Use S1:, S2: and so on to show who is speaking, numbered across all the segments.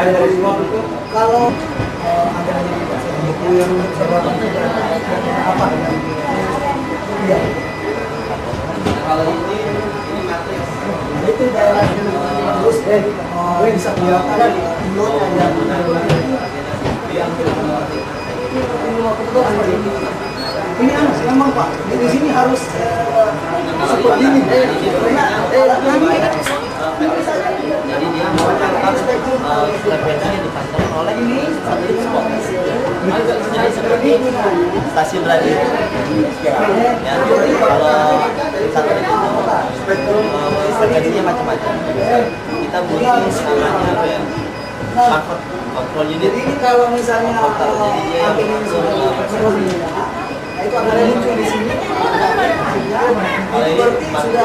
S1: Kalau ada buku yang apa? Iya. Kalau ini matriks. Itu daerah terus bisa kelihatan notnya ini memang Pak, di sini harus seperti ini.
S2: Jadi dia menangkap frekuensi yang dipantau oleh satelit spot. Jadi seperti stasiun radio. Ya, kalau satelit itu frekuensinya macam-macam. Kita butuh namanya apa ya? Market control unit.
S1: Jadi kalau misalnya antena ini sudah itu akan muncul di sini. Berarti sudah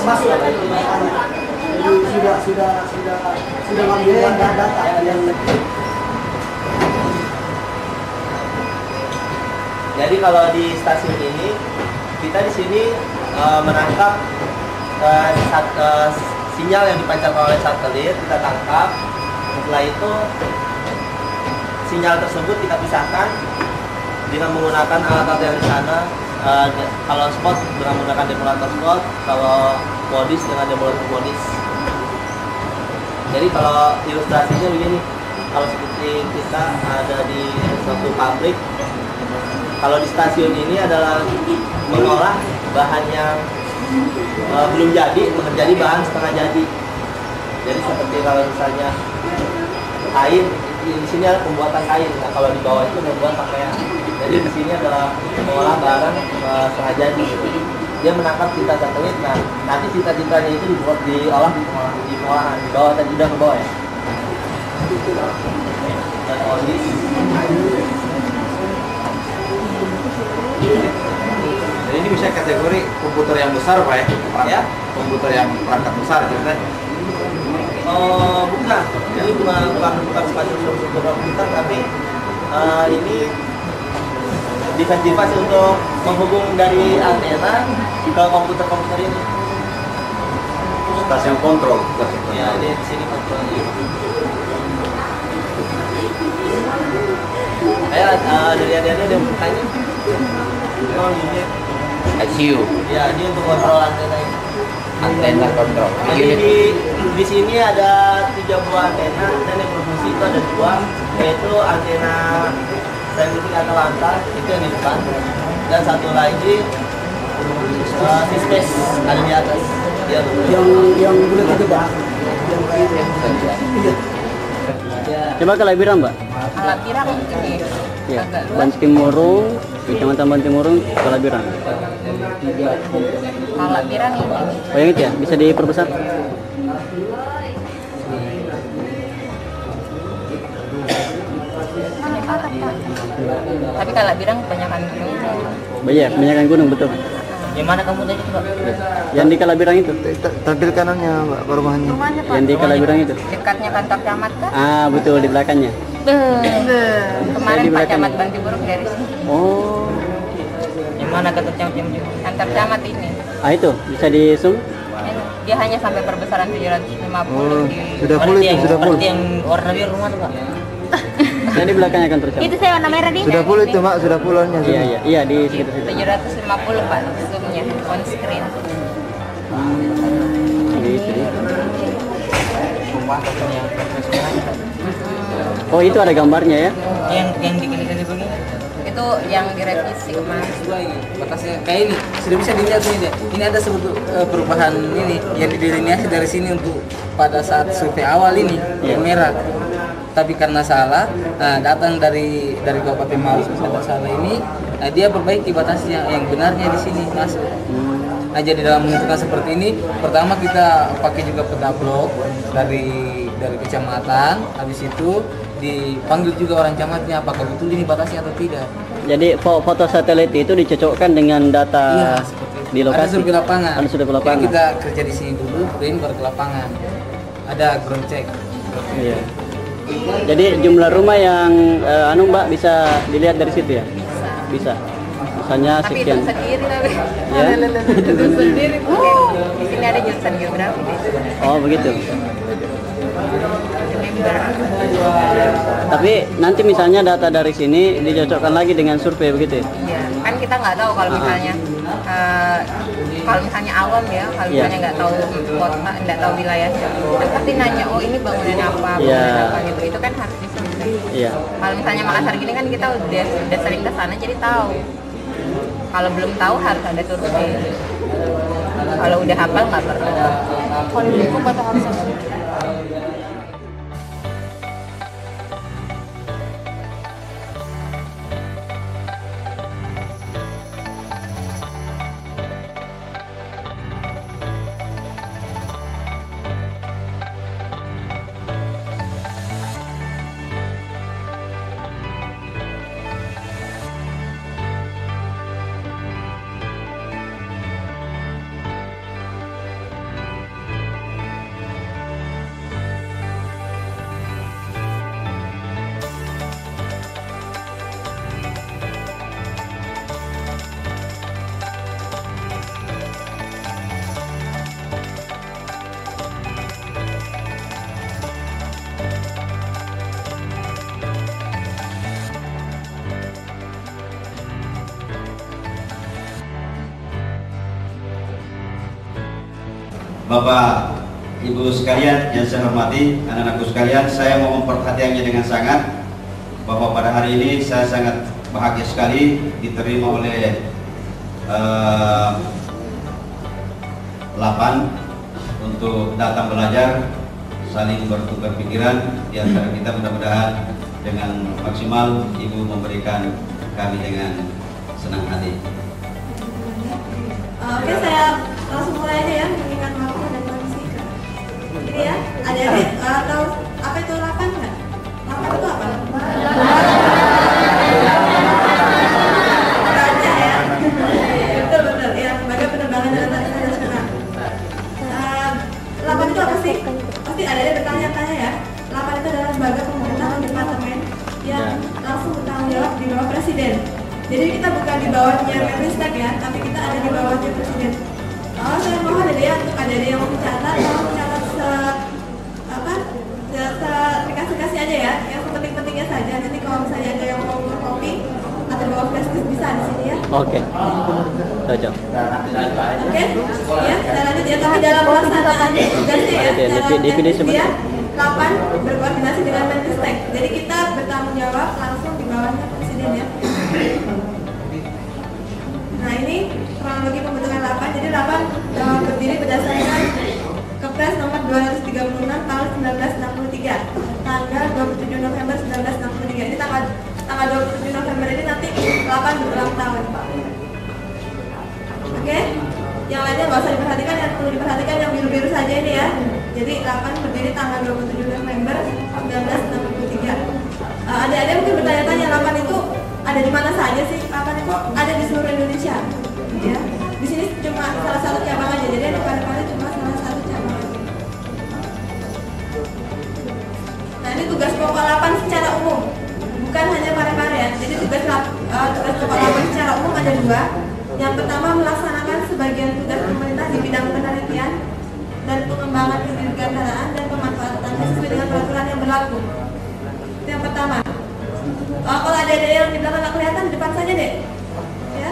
S1: masuk sudah mengambil data yang
S2: Jadi kalau di stasiun ini kita di sini menangkap sinyal yang dipancarkan oleh satelit, kita tangkap. Setelah itu sinyal tersebut kita pisahkan dengan menggunakan alat-alat yang di sana. Kalau spot dengan menggunakan demulator spot, kalau modis dengan demulator modis. Jadi kalau ilustrasinya begini, kalau seperti kita ada di suatu pabrik, kalau di stasiun ini adalah mengolah bahan yang belum jadi menjadi bahan setengah jadi. Jadi seperti kalau misalnya kain, di sini ada pembuatan kain. Nah, kalau di bawah itu membuat pakaian. Jadi di sini adalah mengolah barang setengah jadi. Dia menangkap tinta satelit. Nah, nanti tinta-tintanya itu dibuat diolah di pengolahan. Di bawah tadi udah ke bawah ya. Dan odis.
S3: Jadi ini bisa kategori komputer yang besar Pak ya? Komputer yang perangkat besar ceritanya.
S2: Oh, bukan. Ini bukan spasial superkomputer, tapi ini device untuk menghubung dari antena ke komputer-komputer ini.
S3: Stasiun kontrol.
S2: Ya, di sini kontrolnya. Dari adik-adik ada yang bertanya. Oh, ini.
S4: ICU.
S2: Ya, ini untuk kontrol antena ini.
S4: Antena kontrol.
S2: Jadi di sini ada 3 buah antena dan yang berfungsi itu ada 2, yaitu antena scientific Atalanta itu yang di depan, dan satu lagi space ada di atas. Ya,
S1: yang boleh kita bahas.
S5: Coba ke Labiran, Mbak.
S6: Labiran ini.
S5: Ya, Bantimurung, Kecamatan Bantimurung, ke Labiran.
S6: Labiran ini.
S5: Oh, yang itu ya? Bisa diperbesar?
S6: Tapi kalau Labiran kebanyakan gunung.
S5: Banyak, kebanyakan gunung, betul.
S2: Yang mana kamu tadi, Pak?
S5: Yang di Kalabirang itu?
S1: Tampil kanannya Mbak, rumahnya.
S6: Rumahnya Pak.
S5: Yang di Kalabirang itu?
S6: Dekatnya kantor camat kan?
S5: Ah, betul, di belakangnya.
S6: Kemarin
S5: Di
S6: Pak
S5: belakang.
S6: Camat Bantimurung dari sini.
S5: Oh.
S2: Yang mana kantor camat?
S6: Kantor camat ini.
S5: Ah, itu bisa di zoom?
S6: Dia hanya sampai perbesaran 750 di.
S1: Sudah full itu, sudah full.
S2: Yang warna biru rumah tuh, Pak.
S5: Yang di belakangnya kantor camat.
S6: Itu saya warna merah di.
S1: Sudah full itu Mak, sudah fullannya.
S5: Iya, iya, iya, di sekitar situ.
S6: 750 Pak zoomnya on screen.
S5: Gitu.
S2: Rumah katanya.
S5: Oh, itu ada gambarnya ya?
S2: Yang dikali-kali begini.
S6: Itu yang direvisi kemarin.
S7: Batasnya kayak ini sudah bisa dilihat ini deh. Ini ada sebut perubahan ini yang didelineasi dari sini untuk pada saat survei awal ini yang merah. Tapi karena salah, datang dari Kabupaten Maros karena salah ini, dia perbaiki batasnya yang benarnya di sini masuk. Nah, jadi dalam menentukan seperti ini, pertama kita pakai juga peta blok dari kecamatan, habis itu dipanggil juga orang camatnya apakah betul ini batasnya atau tidak.
S5: Jadi foto satelit itu dicocokkan dengan data
S7: Iya, seperti itu.
S5: di lokasi.
S7: Ada survei lapangan.
S5: Ada survei lapangan.
S7: Jadi kita kerja di sini dulu, kemudian baru ke lapangan. Ada ground check.
S5: Iya. Jadi jumlah rumah yang Mbak bisa dilihat dari situ ya? Bisa. Misalnya
S6: Tapi
S5: sekian.
S6: itu sendiri tapi.
S5: Ya?
S6: Itu sendiri. Di sini ada jurusan geografi.
S5: Oh, begitu.
S6: member.
S5: Tapi nanti misalnya data dari sini dicocokkan lagi dengan survei begitu ya?
S6: Iya, kan kita nggak tahu kalau misalnya awam ya, kalau misalnya nggak tahu kota, nggak tahu wilayahnya, kan pasti nanya, oh ini bangunan apa, bangunan apa gitu. Itu kan harus disurvei.
S5: Iya.
S6: Kalau misalnya Makassar gini kan kita udah sering ke sana jadi tahu. Kalau belum tahu harus ada survei. Kalau udah hafal nggak perlu. Kalau buku atau harus ada.
S8: Bapak, Ibu sekalian yang saya hormati, anak-anakku sekalian, saya mau memperhatikannya dengan sangat bahwa pada hari ini saya sangat bahagia sekali diterima oleh LAPAN untuk datang belajar, saling bertukar pikiran di antara kita. Mudah-mudahan dengan maksimal Ibu memberikan kami dengan senang hati.
S9: Oke, saya langsung mulai aja ya, mengingat waktu dan kondisi. Jadi ya, adik-adik tahu apa itu LAPAN nggak? LAPAN itu apa? Baca ya. Betul ya, lembaga penerbangan dan antara nasional. LAPAN itu apa sih? Pasti adik-adik bertanya-tanya ya. LAPAN itu adalah lembaga pemerintahan departemen yang langsung bertanggung jawab di bawah presiden. Jadi kita bukan di bawahnya Menristek ya, tapi kita ada di bawahnya presiden. Saya mohon ada ya untuk ada yang mau mencatat, mau mencatat kasih aja ya, yang penting-pentingnya saja. Nanti kalau misalnya ada yang mau kopi atau bawa flash disk bisa di sini ya.
S5: Oke. Cocok.
S9: Oke, ya, saya lanjut ya. Tapi dalam pelaksanaan tugasnya ya, dia LAPAN berkoordinasi dengan Menristek. Jadi kita bertanggung jawab langsung di bawahnya presiden ya. Nah ini kronologi pembentukan LAPAN. Jadi LAPAN berdiri berdasarkan Kepres nomor 236 tahun 1963, tanggal 27 November 1963. Ini tanggal 27 November ini nanti LAPAN berulang tahun. Oke? Yang lainnya nggak usah diperhatikan, yang perlu diperhatikan yang biru-biru saja ini ya. Jadi LAPAN berdiri tanggal 27 November 1963. Adik-adik mungkin bertanya-tanya, LAPAN itu ada di mana saja sih? LAPAN itu ada di seluruh Indonesia. Ya. Di sini cuma salah satu cabang aja. Jadi di Parepare cuma salah satu cabang aja. Nah ini tugas pokok LAPAN secara umum, bukan hanya Parepare ya. Jadi tugas pokok LAPAN secara umum ada dua. Yang pertama melaksanakan sebagian tugas pemerintah di bidang penelitian dan pengembangan kedirgantaraan dan pemanfaatan sesuai dengan peraturan yang berlaku. Itu yang pertama. Kalau ada yang di belakang nggak kelihatan, di depan saja deh. Ya.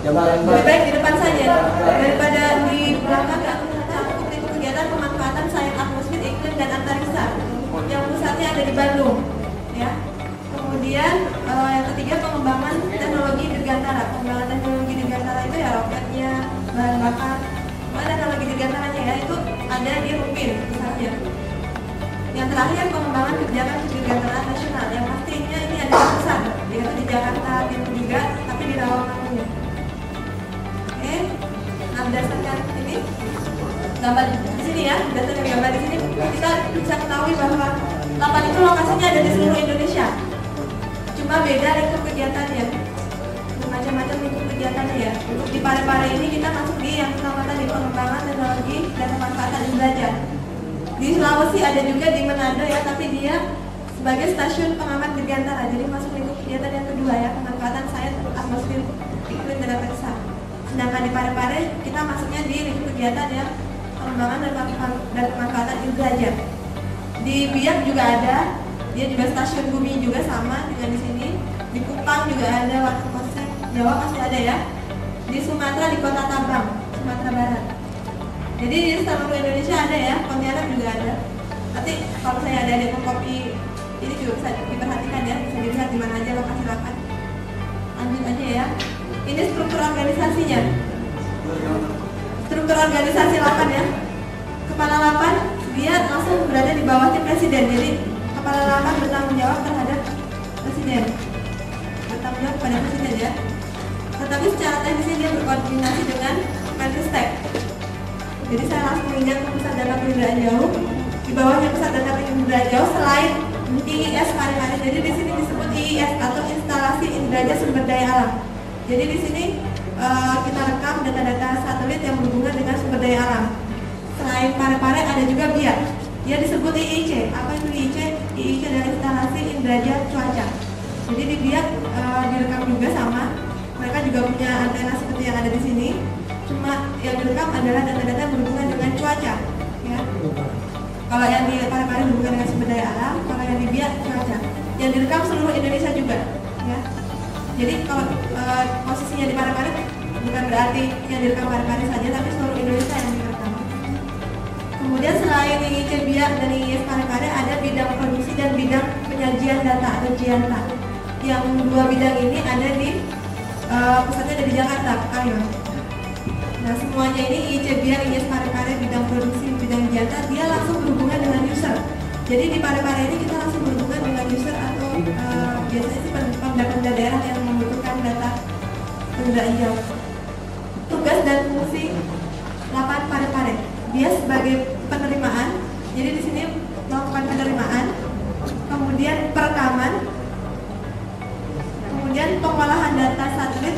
S9: Lebih baik di depan saja daripada di belakang nggak cakup itu kegiatan pemanfaatan sains atmosfer, iklim dan antariksa yang pusatnya ada di Bandung. Ya. Kemudian yang ketiga pengembangan teknologi dirgantara. Pengembangan teknologi dirgantara itu ya roketnya, bahan bakar. Ada teknologi dirgantaranya ya itu ada di Rupin misalnya. Yang terakhir pengembangan kebijakan dirgantaraan nasional yang pastinya ini ada di pusat, yaitu di Jakarta Timur juga, tapi di Rawamangunnya. Oke, nah berdasarkan ini gambar di sini ya, berdasarkan gambar di sini kita bisa ketahui bahwa LAPAN itu lokasinya ada di seluruh Indonesia. Cuma beda lingkup kegiatannya, macam-macam lingkup kegiatannya ya. Untuk di Parepare ini kita masuk di yang pertama tadi pengembangan teknologi dan pemanfaatan belajar. Di Sulawesi ada juga di Manado ya, tapi dia sebagai stasiun pengamat dirgantara. Jadi masuk lingkup kegiatan yang kedua ya, pemanfaatan sains atmosfer, iklim dan antariksa. Sedangkan di Parepare kita masuknya di lingkup kegiatan ya pengembangan dan pemanfaatan belajar. Di Biak juga ada, dia juga stasiun bumi juga sama dengan di sini. Di Kupang juga ada, waktu konsep Jawa masih ada ya. Di Sumatera di Kota Tabang, Sumatera Barat. Jadi di seluruh Indonesia ada ya, Pontianak juga ada. Nanti kalau saya ada kopi ini juga bisa diperhatikan ya, bisa dilihat di mana aja lokasi lapan. Lanjut aja ya. Ini struktur organisasinya. Struktur organisasi lapan ya. Kepala lapan dia langsung berada di bawahnya presiden. Jadi kepala lapan bertanggung jawab terhadap presiden. Bertanggung jawab pada presiden ya. Tetapi secara teknisnya dia berkoordinasi dengan Menristek. Jadi saya langsung menginjak ke pusat data penginderaan jauh. Di bawahnya pusat data penginderaan jauh selain IIS Parepare. Jadi di sini disebut IIS atau instalasi indera sumber daya alam. Jadi di sini kita rekam data-data satelit yang berhubungan dengan sumber daya alam. Selain Parepare ada juga Biak. Dia disebut IIC. Apa itu IIC? IIC adalah instalasi indera cuaca. Jadi di Biak direkam juga sama. Mereka juga punya antena seperti yang ada di sini. Cuma yang direkam adalah data-data berhubungan dengan cuaca. Ya. Kalau yang di Parepare berhubungan dengan sumber daya alam, kalau yang di Biak cuaca. Yang direkam seluruh Indonesia juga. Ya. Jadi kalau posisinya di Parepare bukan berarti yang direkam Parepare saja, tapi seluruh Indonesia yang direkam. Kemudian selain IIC Biak dan IIS Parepare ada bidang produksi dan bidang penyajian data atau JIANTA. Yang dua bidang ini ada di pusatnya ada di Jakarta, Ayo. Nah semuanya ini IIC Biak, IIS Parepare, bidang produksi, bidang JIANTA, dia langsung berhubungan dengan user. Jadi di Parepare ini kita langsung berhubungan dengan user atau biasanya sih pemda daerah yang membutuhkan data penginderaan jauh. Tugas dan fungsi lapan Parepare. Dia sebagai penerimaan. Jadi di sini melakukan penerimaan, kemudian perekaman, kemudian pengolahan data satelit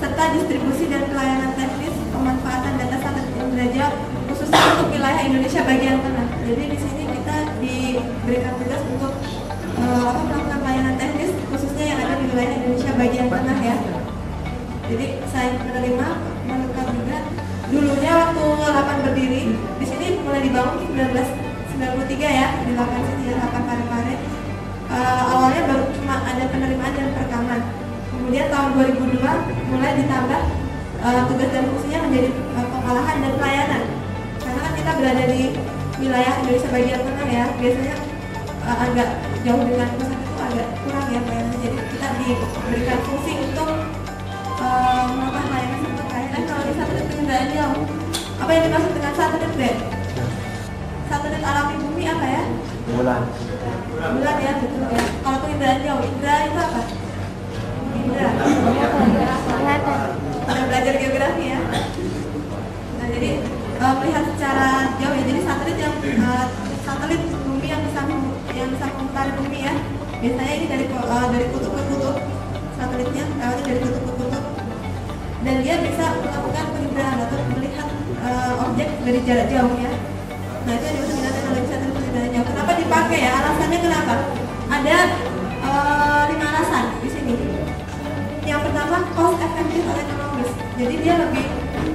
S9: serta distribusi dan pelayanan teknis pemanfaatan data satelit indera jauh khususnya untuk wilayah Indonesia bagian tengah. Jadi di sini kita diberikan tugas untuk melakukan pelayanan teknis khususnya yang ada di wilayah Indonesia bagian tengah ya. Jadi saya menerima menekap juga. Dulunya waktu lapan berdiri di sini mulai dibangun 1993 ya, di lapan sini ya, lapan Parepare. Awalnya baru cuma ada penerimaan dan perekaman. Kemudian tahun 2002 mulai ditambah tugas dan fungsinya menjadi pengolahan dan pelayanan. Karena kan kita berada di wilayah Indonesia bagian tengah ya, biasanya agak jauh dengan pusat itu agak kurang ya pelayanannya. Jadi kita diberikan fungsi untuk melakukan pelayanan seperti pelayanan. Kalau di satelit penginderaan jauh, apa yang dimaksud dengan satelit Ben? Satelit alami bumi apa ya?
S5: Bulan.
S9: Bulan ya, betul ya. Kalau penginderaan jauh, indera itu apa? Indera. Udah belajar geografi ya. Nah jadi melihat secara jauh ya. Jadi satelit yang satelit bumi yang bisa memutari bumi ya. Biasanya ini dari kutub ke kutub. Satelitnya lewatnya dari kutub ke kutub. Dan dia bisa melakukan penginderaan atau melihat objek dari jarak jauh ya. Nah itu yang disebut dengan teknologi satelit penginderaan jauh. Kenapa dipakai ya? Alasannya kenapa? Ada 5 alasan di sini. Yang pertama cost effective atau ekonomis. Jadi dia lebih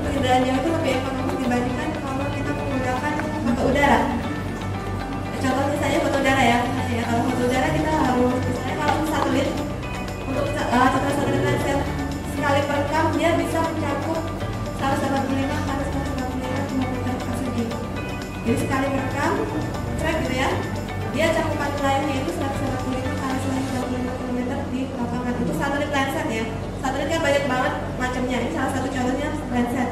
S9: penginderaan jauh itu lebih ekonomis dibandingkan kalau kita menggunakan foto udara. Contohnya saja foto udara ya. Kalau foto udara kita harus misalnya kalau satelit untuk citra satelit Landsat sekali perekam dia bisa mencakup 185 kali 185 km persegi. Jadi sekali merekam, track gitu ya, dia cakupan wilayahnya itu 185 kali 185 km di lapangan. Itu satelit Landsat ya. Satelit kan banyak banget macamnya. Ini salah satu contohnya Landsat.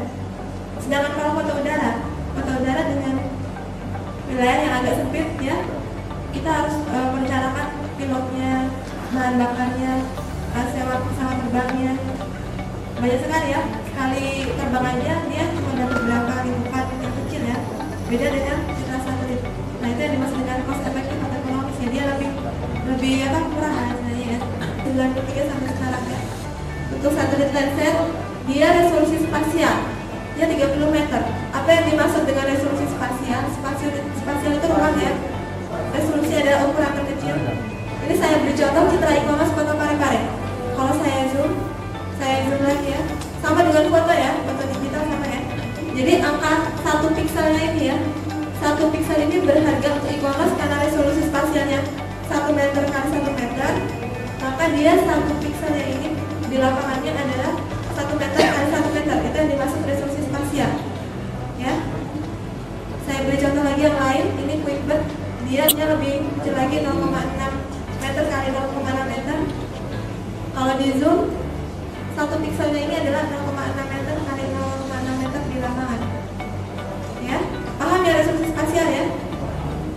S9: Sedangkan kalau foto udara dengan wilayah yang agak sempit ya, kita harus merencanakan pilotnya, bahan bakarnya, sewa pesawat terbangnya. Banyak sekali ya, sekali terbang aja dia cuma dapat berapa ribu part yang kecil ya. Beda dengan citra satelit. Nah itu yang dimaksud dengan cost effective atau ekonomis ya, dia lebih murah sebenarnya ya. 93 sampai sekarang ya. Untuk satelit Landsat dia resolusi spasial dia 30 meter. Apa yang dimaksud dengan resolusi spasial? Spasial itu ruang ya. Resolusi adalah ukuran terkecil. Ini saya beri contoh citra e-commerce Kota Parepare. Kalau saya zoom lagi ya, sama dengan foto ya, foto digital sama ya. Jadi angka 1 pikselnya ini ya, 1 piksel ini berharga untuk e-commerce karena resolusi satu pikselnya ini di lapangannya adalah 1 meter kali 1 meter. Itu yang dimaksud resolusi spasial. Ya. Saya beri contoh lagi yang lain. Ini QuickBird, dia lebih kecil lagi 0,6 meter kali 0,6 meter. Kalau di zoom, 1 pikselnya ini adalah 0,6 meter kali 0,6 meter di lapangan. Ya, paham ya resolusi spasial ya?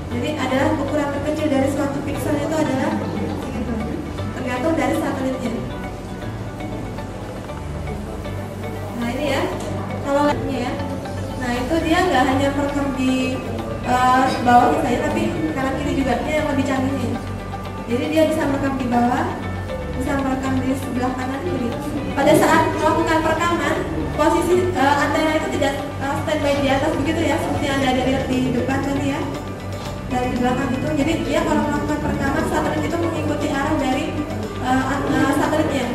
S9: Jadi adalah ukuran terkecil dari suatu piksel itu adalah segitu, tergantung dari satelitnya. Nah ini ya, kalau lihatnya ya, nah itu dia nggak hanya merekam di bawah saja, tapi kanan kiri juga. Ini yang lebih canggih nih. Jadi dia bisa merekam di bawah, bisa merekam di sebelah kanan kiri. Pada saat melakukan perekaman, posisi antena itu tidak standby di atas begitu ya, seperti yang Anda lihat di depan tadi ya, dari di belakang itu. Jadi dia kalau melakukan perekaman, satelit itu mengikuti arah dari satelitnya.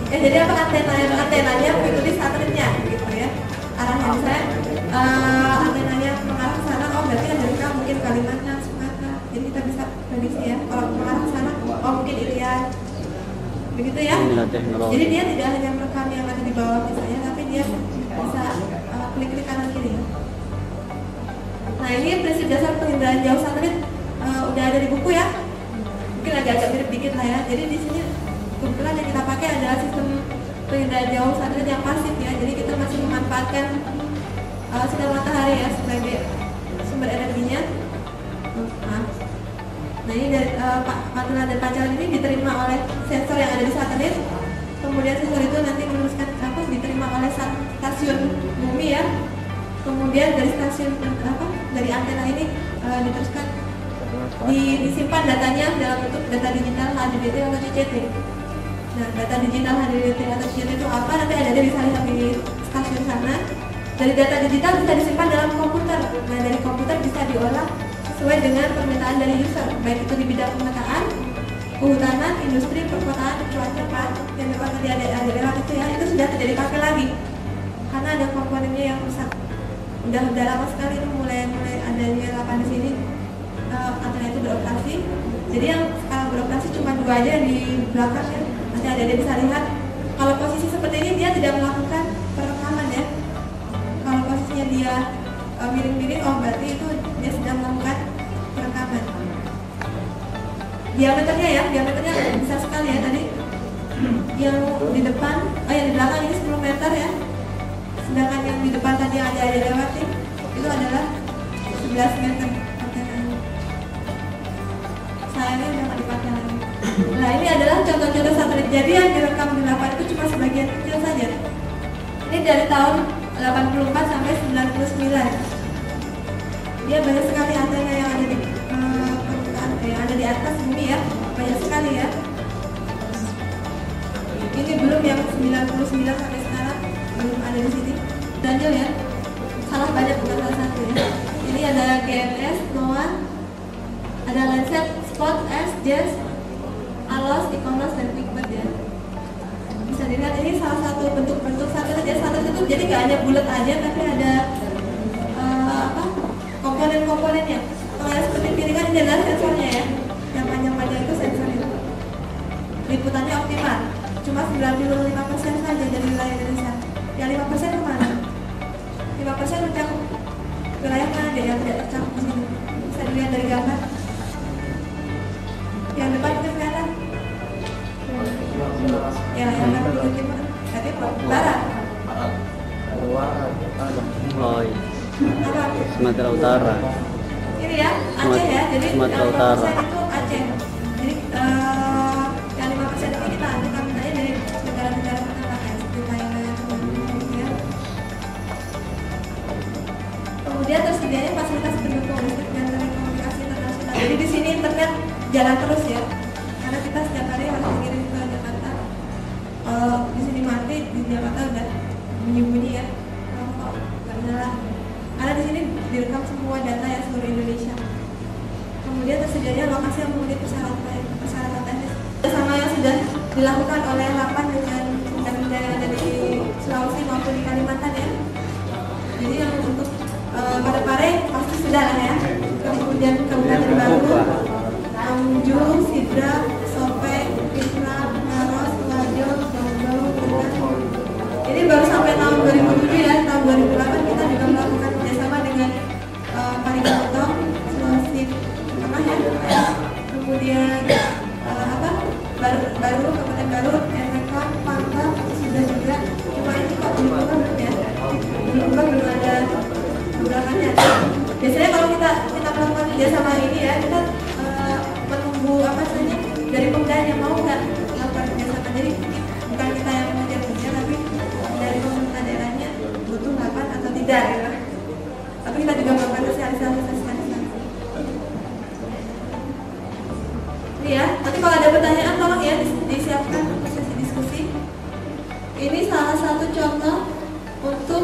S9: Ya, jadi apa antenanya mengikuti satelitnya gitu ya. Arahnya misalnya antenanya mengarah ke sana, oh berarti Amerika mungkin Kalimantan, Sumatera. Jadi kita bisa prediksi ya. Kalau mengarah ke sana, oh mungkin Irian. Begitu ya. Jadi dia tidak hanya merekam yang ada di bawah misalnya, tapi dia bisa klik-klik kanan kiri. Nah ini prinsip dasar penginderaan jauh satelit udah ada di buku ya. Mungkin agak-agak mirip dikit lah ya. Jadi di sini kebetulan yang kita pakai adalah sistem penginderaan jauh satelit yang pasif ya. Jadi kita masih memanfaatkan sinar matahari ya sebagai sumber energinya. Nah ini dari pantulan dan pancaran ini diterima oleh sensor yang ada di satelit. Kemudian sensor itu nanti meneruskan diterima oleh stasiun bumi ya. Kemudian dari stasiun dari antena ini diteruskan disimpan datanya dalam bentuk data digital HDDT atau CCT. Nah, data digital HDDT atau CCT itu apa? Nanti ada bisa lihat di stasiun sana. Dari data digital bisa disimpan dalam komputer. Nah, dari komputer bisa diolah sesuai dengan permintaan dari user, baik itu di bidang pemetaan, kehutanan, industri, perkotaan, cuaca, Pak, yang memang tadi ada lewat itu ya, itu sudah tidak dipakai lagi karena ada komponennya yang rusak. Udah lama sekali itu mulai adanya lapan di sini antena itu beroperasi. Jadi yang sekarang beroperasi cuma 2 aja yang di belakang ya. Nanti ada bisa lihat. Kalau posisi seperti ini dia tidak melakukan perekaman ya. Kalau posisinya dia miring-miring, oh berarti itu dia sedang melakukan perekaman. Diameternya ya, diameternya besar sekali ya tadi. Yang di depan, yang di belakang ini 10 meter ya. Sedangkan yang di depan tadi yang ada lewat itu adalah 11 meter antenanya. Sayangnya udah nggak dipakai lagi. Nah ini adalah contoh-contoh satelit. Jadi yang direkam di lapan itu cuma sebagian kecil saja. Ini dari tahun 84 sampai 99. Dia banyak sekali antena yang ada di permukaan, yang ada di atas bumi ya, banyak sekali ya. Ini belum yang 99 sampai sekarang belum ada di sini. Daniel ya, salah banyak bukan salah satu ya. Ini ada GNS, NOAA, ada Landsat, Spot, S, Jazz, ALOS, ICONOS, dan QuickBird ya. Bisa dilihat ini salah satu bentuk-bentuk satelit ya. Satelit itu jadi nggak hanya bulat aja, tapi ada komponen-komponennya. Kalau yang seperti kiri kan ini adalah sensornya ya. Yang panjang-panjang itu sensor itu. Liputannya optimal, cuma 95% saja dari wilayah Indonesia. Yang 5% kemana? 5% mencakup wilayah mana deh yang tidak tercakup di sini. Bisa dilihat dari gambar. Yang depan itu kelihatan. Ya, yang depan itu gimana? Berarti barat.
S5: Oh iya.
S9: Apa?
S5: Sumatera Utara.
S9: Ini ya, Aceh ya. Jadi
S5: Sumatera
S9: yang 5%
S5: Utara.
S9: itu Aceh. Jadi yang 5% ini kita ambil dari negara-negara tetangga kayak seperti Thailand, ya. Kemudian tersedianya fasilitas pendukung listrik dan telekomunikasi internasional. Jadi di sini internet jalan terus ya, karena kita setiap hari harus mengirim ke Jakarta. Di sini mati, di Jakarta udah bunyi-bunyi ya, rokok nggak nyala. Karena di sini direkam semua data ya seluruh Indonesia. Kemudian tersedianya lokasi yang memenuhi persyaratan teknis. Sama yang sudah dilakukan oleh LAPAN dengan benda-benda yang ada di Sulawesi maupun di Kalimantan ya. Jadi yang untuk Parepare pasti sudah lah ya. Kemudian Kabupaten Baru, Tanjung, Sidrap, Sope, Islam, Maros, Ini salah satu contoh untuk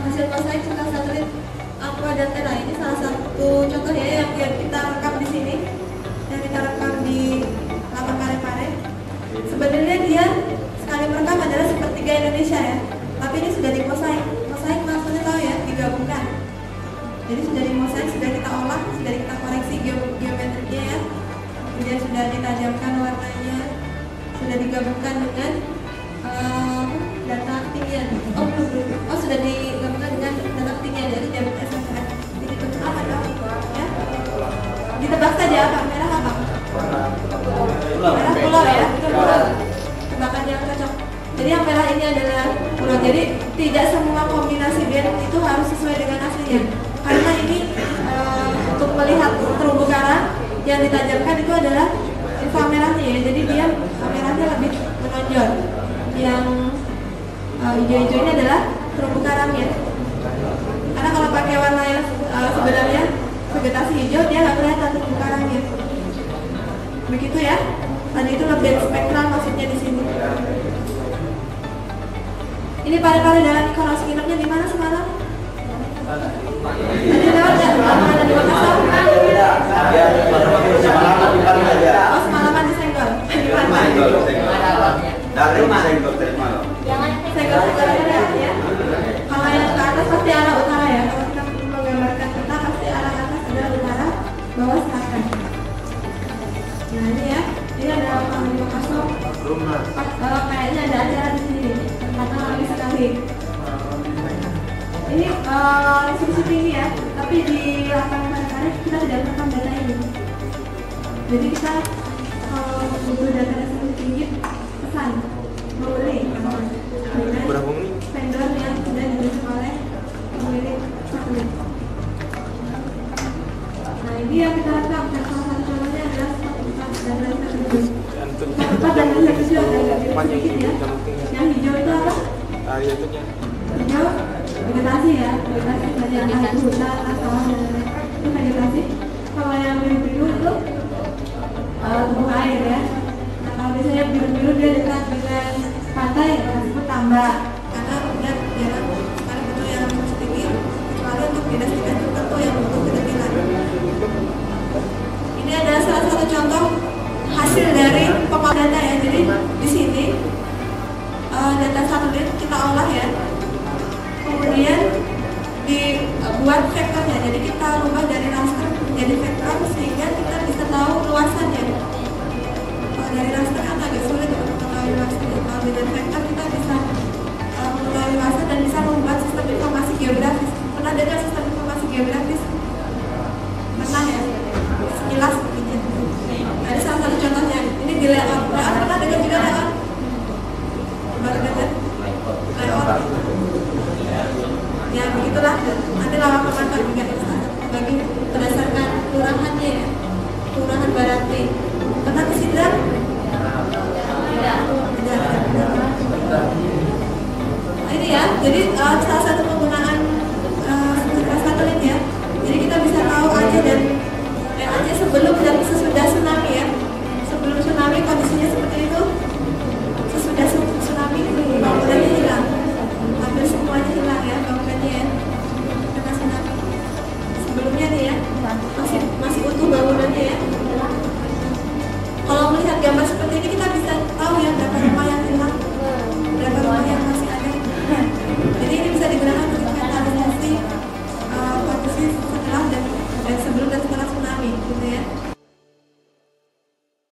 S9: hasil mosaik serta satelit Aqua dan Terra. Ini salah satu contoh ya yang kita rekam di sini, yang kita rekam di lapan Parepare. Sebenarnya dia sekali merekam adalah sepertiga Indonesia ya, tapi ini sudah di mosaik. Mosaik maksudnya tahu ya, digabungkan. Jadi sudah di mosaik, sudah kita olah, sudah kita koreksi geometrinya ya, kemudian sudah ditajamkan warnanya, sudah digabungkan dengan data ketinggian. Oh sudah digabungkan dengan data ketinggian, jadi jabut SSR. Jadi bentuk apa dong? Ya. Ditebak saja apa? Merah apa? Merah pulau ya, itu pulau. Tebakan yang cocok. Jadi yang merah ini adalah pulau. Jadi tidak semua kombinasi band itu harus sesuai dengan aslinya. Karena ini untuk melihat terumbu karang yang ditajamkan itu adalah inframerahnya ya. Jadi dia merahnya lebih menonjol. Yang hijau-hijau ini adalah terumbu karangnya. Karena kalau pakai warna yang sebenarnya vegetasi hijau, dia nggak kelihatan terumbu karangnya. Begitu ya. Tadi itu lebih spektral maksudnya di sini. Ini Parepare dalam ikonus nginepnya di mana semalam? Tadi lewat ya? Ada di Makassar? Oh semalaman di Senggol.
S8: Dari Senggol dari malam.
S9: Senggol utara ya. Kalau yang ke atas pasti arah utara ya. Kalau kita menggambarkan peta pasti arah atas adalah utara, bawah selatan. Nah ini ya, ini ada orang di Makassar. Kayaknya ada acara di sini karena lagi sekali. Ini resolusi tinggi ya, tapi di lapangan Parepare kita tidak merekam data ini. Jadi kita kalau butuh data resolusi tinggi pesan membeli dengan vendor yang sudah dibeli oleh pemilik satelit. Nah ini yang kita rekam, dan salah satu contohnya adalah dan resolusi. Tempat dan resolusi agak sedikit ya. Yang hijau itu apa? Hijau vegetasi ya, vegetasi saja antara hutan, sawah dan lain-lain. Itu vegetasi. Kalau yang biru-biru itu tumbuh air ya. Nah kalau misalnya biru-biru dia dekat dengan pantai, disebut tambak. Karena kemudian jarang sekali bentuk yang tinggi, kecuali untuk dinas-dinas tertentu yang butuh ketekilan. Ini adalah salah satu contoh hasil dari pengolahan data ya. Jadi di sini data satelit kita olah ya, kemudian dibuat vektornya. Jadi kita rubah dari raster menjadi vektor sehingga kita bisa tahu luasannya. Kalau dari raster kan agak sulit untuk mengetahui luasannya. Kalau dengan vektor kita bisa mengetahui luasan dan bisa membuat sistem informasi geografis. Pernah dengar sistem informasi geografis? Pernah ya? Sekilas begini. Nah, ini salah satu contohnya. Ini di layout. Layout pernah dengar juga layout? Baru dengar? Layout. Ya begitulah, nanti lawan pemantau juga bagi berdasarkan kelurahannya ya, kelurahan Barati. Pernah ke Sidra? Tidak. Ini ya, jadi salah satu